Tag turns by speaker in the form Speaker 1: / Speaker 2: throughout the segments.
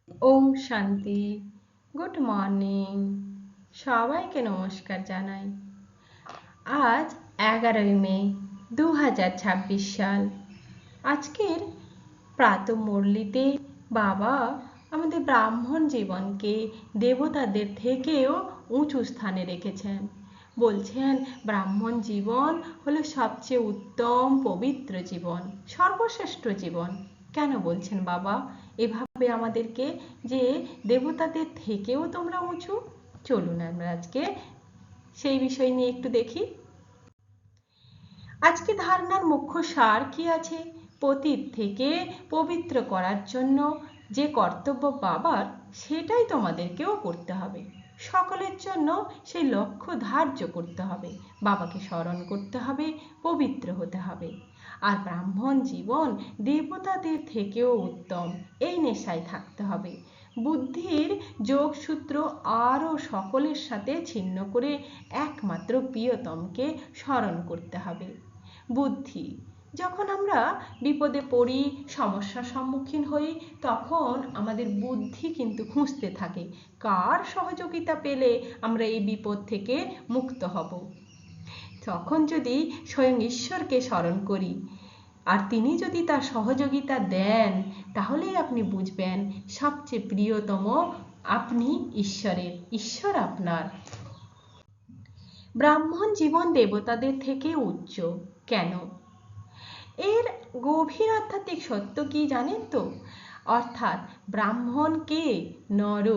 Speaker 1: ওম শান্তি। Good morning. সবাইকে নমস্কার জানাই। আজ 11ই মে 2026 সাল। আজকের প্রাতঃমুরলিতে বাবা আমাদের ব্রাহ্মণ জীবনকে দেবতাদের থেকেও উঁচু স্থানে রেখেছেন। বলছেন ব্রাহ্মণ জীবন হলো সবচেয়ে উত্তম পবিত্র জীবন, সর্বশ্রেষ্ঠ জীবন। কেন বলছেন বাবা এভাবে আমাদেরকে, যে দেবতাদের থেকেও তোমরা উঁচু? চলুন আমরা আজকে সেই বিষয় নিয়ে একটু দেখি। আজকে ধারণার মুখ্য সার কি আছে? পতীত থেকে পবিত্র করার জন্য যে কর্তব্য বাবার, সেটাই তোমাদেরকেও করতে হবে। সকলের জন্য সেই লক্ষ্য ধার্য করতে হবে, বাবাকে স্মরণ করতে হবে, পবিত্র হতে হবে। আর ব্রাহ্মণ জীবন দেবতাদের থেকেও উত্তম, এই নেশায় থাকতে হবে। বুদ্ধির যোগসূত্র আরও সকলের সাথে ছিন্ন করে একমাত্র প্রিয়তমকে স্মরণ করতে হবে। বুদ্ধি, যখন আমরা বিপদে পড়ি, সমস্যার সম্মুখীন হই, তখন আমাদের বুদ্ধি কিন্তু খুঁজতে থাকে কার সহযোগিতা পেলে আমরা এই বিপদ থেকে মুক্ত হব। তখন যদি স্বয়ং ঈশ্বরকে স্মরণ করি আর তিনি যদি তার সহযোগিতা দেন, তাহলেই আপনি বুঝবেন সবচেয়ে প্রিয়তম আপনি ঈশ্বরের, ঈশ্বর আপনার। ব্রাহ্মণ জীবন দেবতাদের থেকে উচ্চ কেন? এর গভীর আধ্যাত্মিক সত্য কি জানেন তো? অর্থাৎ ব্রাহ্মণ কে? নর,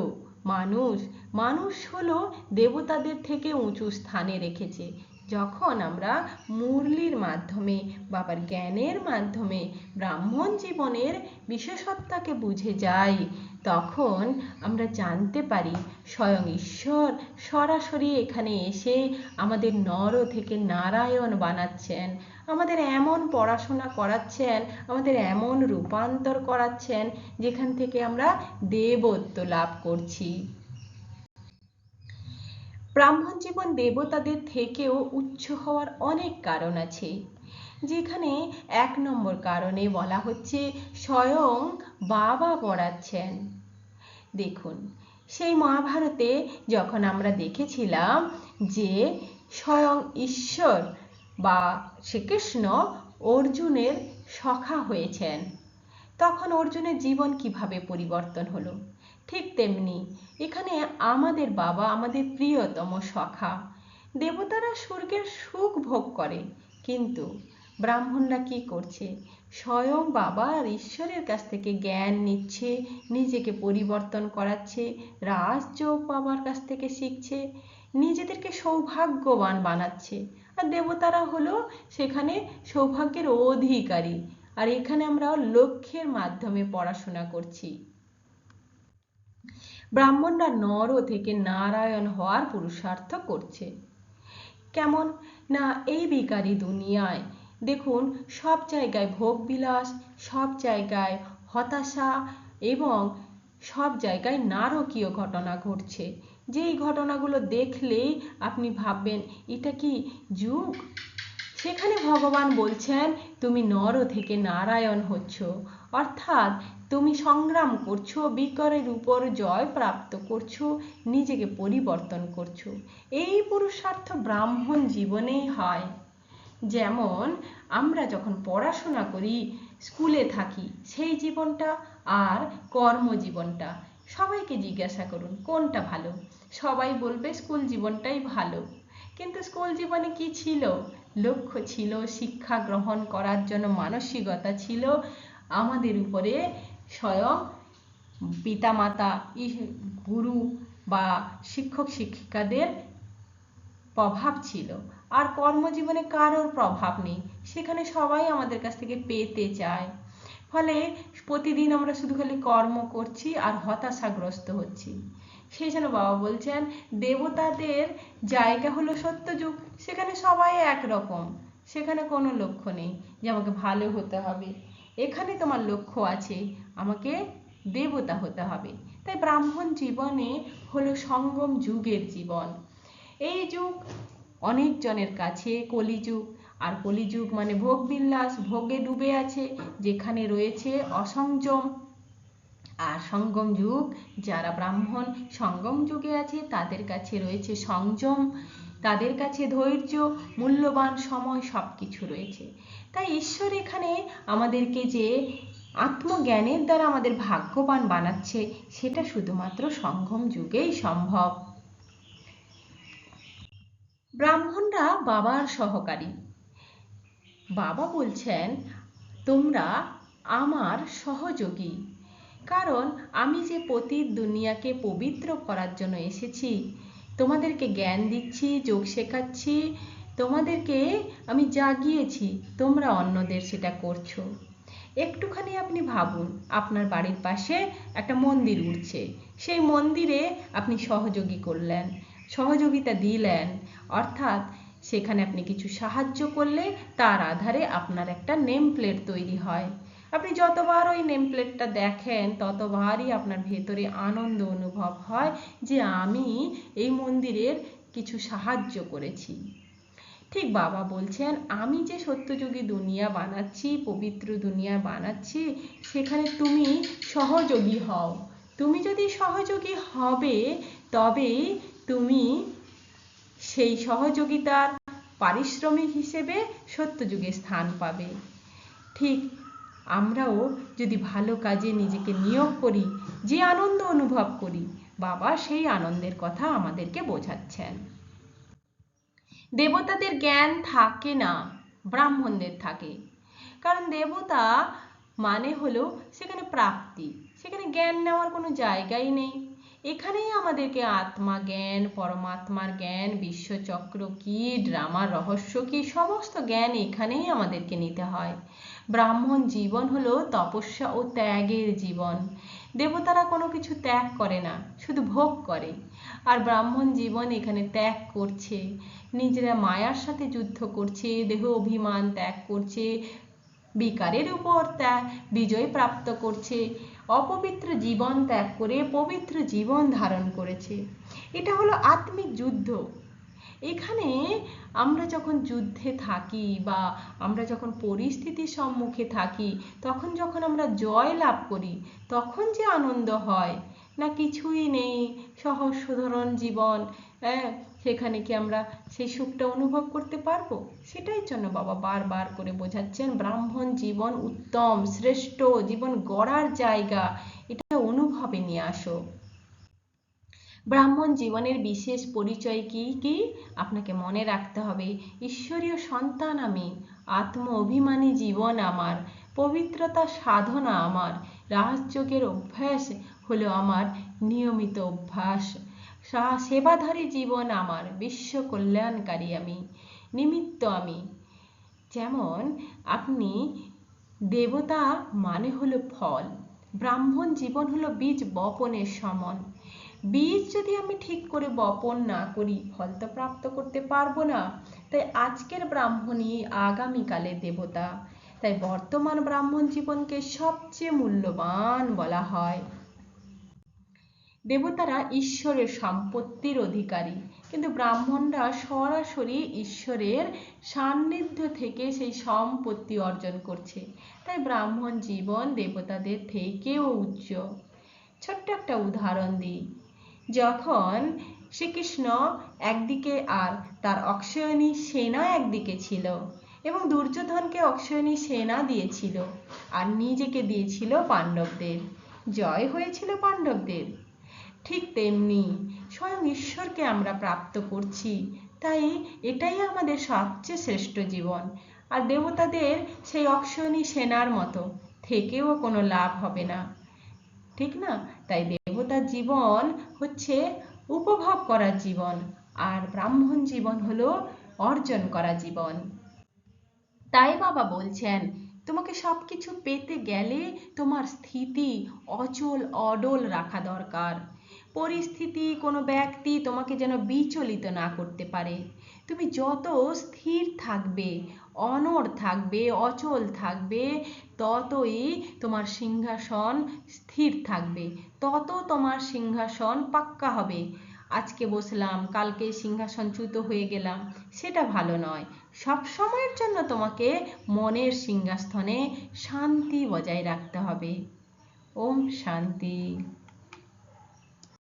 Speaker 1: মানুষ। মানুষ হলো দেবতাদের থেকে উঁচু স্থানে রেখেছে। যখন আমরা মুরলির মাধ্যমে, বাবার জ্ঞানের মাধ্যমে ব্রাহ্মণ জীবনের বিশেষত্বকে বুঝে যাই, তখন আমরা জানতে পারি স্বয়ং ঈশ্বর সরাসরি এখানে এসে আমাদের নর থেকে নারায়ণ বানাচ্ছেন, আমাদের এমন পড়াশোনা করাচ্ছেন, আমাদের এমন রূপান্তর করাচ্ছেন যেখান থেকে আমরা দেবত্ব লাভ করছি। ব্রাহ্মণ জীবন দেবতাদের থেকেও উচ্চ হওয়ার অনেক কারণ আছে, যেখানে 1 নম্বর কারণে বলা হচ্ছে স্বয়ং বাবা পড়াচ্ছেন। দেখুন, সেই মহাভারতে যখন আমরা দেখেছিলাম যে স্বয়ং ঈশ্বর বা শ্রীকৃষ্ণ অর্জুনের সখা হয়েছেন, তখন অর্জুনের জীবন কিভাবে পরিবর্তন হলো, ঠিক তেমনি এখানে আমাদের বাবা আমাদের প্রিয়তম সখা। দেবতারা স্বর্গের সুখ ভোগ করে, কিন্তু ব্রাহ্মণরা কি করছে? স্বয়ং বাবা আর ঈশ্বরের কাছ থেকে জ্ঞান নিচ্ছে, নিজেকে পরিবর্তন করাচ্ছে, রাজযোগ বাবার কাছ থেকে শিখছে, নিজেদেরকে সৌভাগ্যবান বানাচ্ছে। আর দেবতারা হলো সেখানে সৌভাগ্যের অধিকারী, আর এখানে আমরা লক্ষ্যের মাধ্যমে পড়াশোনা করছি। ব্রাহ্মণরা নর থেকে নারায়ণ হওয়ার পুরুষার্থ করছে। কেমন না, এই বিকারী দুনিয়ায় দেখুন সব জায়গায় ভোগবিলাস, সব জায়গায় হতাশা এবং সব জায়গায় নারকীয় ঘটনা ঘটছে। যেই ঘটনাগুলো দেখলেই আপনি ভাববেন এটা কি যুগ? সেখানে ভগবান বলছেন তুমি নর থেকে নারায়ণ হচ্ছ, অর্থাৎ তুমি সংগ্রাম করছো, বিকারের উপর জয় প্রাপ্ত করছো, নিজেকে পরিবর্তন করছো। এই পুরুষার্থ ব্রাহ্মণ জীবনেই হয়। যেমন আমরা যখন পড়াশোনা করি, স্কুলে থাকি, সেই জীবনটা আর কর্মজীবনটা, সবাইকে জিজ্ঞাসা করুন কোনটা ভালো, সবাই বলবে স্কুল জীবনটাই ভালো। কিন্তু স্কুল জীবনে কি ছিল? লক্ষ্য ছিল, শিক্ষা গ্রহণ করার জন্য মানসিকতা ছিল, আমাদের উপরে স্বয়ং পিতামাতা, গুরু বা শিক্ষক শিক্ষিকাদের প্রভাব ছিল। আর কর্মজীবনে কারোর প্রভাব নেই, সেখানে সবাই আমাদের কাছ থেকে পেতে চায়। ফলে প্রতিদিন আমরা শুধু খালি কর্ম করছি আর হতাশাগ্রস্ত হচ্ছি। সেই জন্য বাবা বলছেন দেবতাদের জায়গা হলো সত্যযুগ, সেখানে সবাই একরকম, সেখানে কোনো লক্ষ্য নেই যে আমাকে ভালো হতে হবে। এখানে তোমার লক্ষ্য আছে, আমাকে দেবতা হতে হবে। তাই ব্রাহ্মণ জীবনে হলো সঙ্গম যুগের জীবন। এই যুগ অনেকজনের কাছে কলিযুগ, আর কলিযুগ মানে ভোগবিলাস, ভোগে ডুবে আছে, যেখানে রয়েছে অসংযম, আর সঙ্গম যুগ, যারা ব্রাহ্মণ সঙ্গম যুগে আছে তাদের কাছে রয়েছে সংযম, তাদের কাছে ধৈর্য, মূল্যবান সময় সব কিছু রয়েছে। তাই ঈশ্বর এখানে আমাদেরকে যে আত্মজ্ঞানের দ্বারা আমাদের ভাগ্যবান বানাচ্ছে, সেটা শুধুমাত্র সঙ্গম যুগেই সম্ভব। ব্রাহ্মণরা বাবার সহকারী। বাবা বলছেন, তোমরা আমার সহযোগী, কারণ আমি যে পতিত দুনিয়াকে পবিত্র করার জন্য এসেছি, তোমাদেরকে জ্ঞান দিচ্ছি, যোগ শেখাচ্ছি, তোমাদেরকে আমি জাগিয়েছি, তোমরা অন্যদের সেটা করছো। একটুখানি আপনি ভাবুন, আপনার বাড়ির পাশে একটা মন্দির উঠছে, সেই মন্দিরে আপনি সহযোগী করলেন, সহযোগিতা দিলেন, অর্থাৎ সেখানে আপনি কিছু সাহায্য করলে তার আধারে আপনার একটা নেম প্লেট তৈরি হয়। আপনি যতবার ওই নেম প্লেটটা দেখেন ততবারই আপনার ভেতরে আনন্দ অনুভব হয় যে আমি এই মন্দিরের কিছু সাহায্য করেছি। ঠিক বাবা বলছেন, আমি যে সত্যযুগী দুনিয়া বানাচ্ছি, পবিত্র দুনিয়া বানাচ্ছি, সেখানে তুমি সহযোগী হও। তুমি যদি সহযোগী হবে, তবেই তুমি সেই সহযোগিতার পারিশ্রমিক হিসেবে সত্যযুগে স্থান পাবে। ঠিক আমরাও যদি ভালো কাজে নিজেকে নিয়োগ করি, যে আনন্দ অনুভব করি, বাবা সেই আনন্দের কথা আমাদেরকে বোঝাচ্ছেন। দেবতাদের জ্ঞান থাকে না, ব্রাহ্মণদের থাকে। কারণ দেবতা মানে হলো সেখানে প্রাপ্তি, সেখানে জ্ঞান নেওয়ার কোনো জায়গাই নেই। এখানেই আমাদেরকে আত্মা জ্ঞান, পরমাত্মার জ্ঞান, বিশ্বচক্র কি, ড্রামার রহস্য কি, সমস্ত জ্ঞান এখানেই আমাদেরকে নিতে হয়। ব্রাহ্মণ জীবন হলো তপস্যা ও ত্যাগের জীবন। দেবতারা কোনো কিছু ত্যাগ করে না, শুধু ভোগ করে। আর ব্রাহ্মণ জীবন এখানে ত্যাগ করছে, নিজেরা মায়ার সাথে যুদ্ধ করছে, দেহ অভিমান ত্যাগ করছে, বিকারের উপর ত্যাগ বিজয় প্রাপ্ত করছে, অপবিত্র জীবন ত্যাগ করে পবিত্র জীবন ধারণ করেছে। এটা হলো আত্মিক যুদ্ধ। এখানে আমরা যখন যুদ্ধে থাকি বা আমরা যখন পরিস্থিতির সম্মুখে থাকি, তখন যখন আমরা জয় লাভ করি, তখন যে আনন্দ হয়, না কিছুই নেই, সহজ সাধারণ জীবন, সেখানে কি আমরা সেই সুখটা অনুভব করতে পারবো? সেটাই জন্য বাবা বারবার করে বোঝাচ্ছেন, ব্রাহ্মণ জীবন উত্তম শ্রেষ্ঠ জীবন গড়ার জায়গা, এটা অনুভবে নিয়ে আসো। ব্রাহ্মণ জীবনের বিশেষ পরিচয় কি কি আপনাকে মনে রাখতে হবে। ঈশ্বরীয় সন্তান আমি, আত্ম অভিমানী জীবন আমার, পবিত্রতা সাধনা আমার, রাজযোগের অভ্যাস হলো আমার নিয়মিত অভ্যাস, সেবাধারী জীবন আমার, বিশ্ব কল্যাণকারী আমি, নিমিত্ত আমি। যেমন আপনি দেবতা মানে হলো ফল, ব্রাহ্মণ জীবন হলো বীজ বপনের সমান। বীজ যদি আমি ঠিক করে বপন না করি, ফল তো প্রাপ্ত করতে পারবো না। তাই আজকের ব্রাহ্মণই আগামীকালের দেবতা। তাই বর্তমান ব্রাহ্মণ জীবনকে সবচেয়ে মূল্যবান বলা হয়। দেবতারা ঈশ্বরের সম্পত্তির অধিকারী, কিন্তু ব্রাহ্মণরা সরাসরি ঈশ্বরের সান্নিধ্য থেকে সেই সম্পত্তি অর্জন করছে। তাই ব্রাহ্মণ জীবন দেবতাদের থেকেও উচ্চ। ছোট্ট একটা উদাহরণ দিই, যখন শ্রীকৃষ্ণ একদিকে আর তার অক্ষয়ণী সেনা একদিকে ছিল এবং দুর্যোধনকে অক্ষয়ণী সেনা দিয়েছিল আর নিজেকে দিয়েছিল পাণ্ডবদের, জয় হয়েছিল পাণ্ডবদের। ঠিক তেমনি স্বয়ং ঈশ্বরকে আমরা প্রাপ্ত করছি, তাই এটাই আমাদের সবচেয়ে শ্রেষ্ঠ জীবন। আর দেবতাদের সেই অক্ষয়ণী সেনার মতো থেকেও কোনো লাভ হবে না, ঠিক না? তাই দেবতার জীবন হচ্ছে উপভোগ করার জীবন, আর ব্রাহ্মণ জীবন হলো অর্জন করা জীবন। তাই বাবা বলছেন, তোমাকে সবকিছু পেতে গেলে তোমার স্থিতি অচল অডল রাখা দরকার। পরিস্থিতি, কোনো ব্যক্তি তোমাকে যেন বিচলিত না করতে পারে। তুমি যত স্থির থাকবে, অনড় থাকবে, অচল থাকবে, ততই তোমার সিংহাসন স্থির থাকবে, তত তোমার সিংহাসন পাক্কা হবে। আজকে বসলাম, কালকে সিংহাসনচ্যুত হয়ে গেলাম, সেটা ভালো নয়। সব সময়ের জন্য তোমাকে মনের সিংহাসনে শান্তি বজায় রাখতে হবে। ওম শান্তি।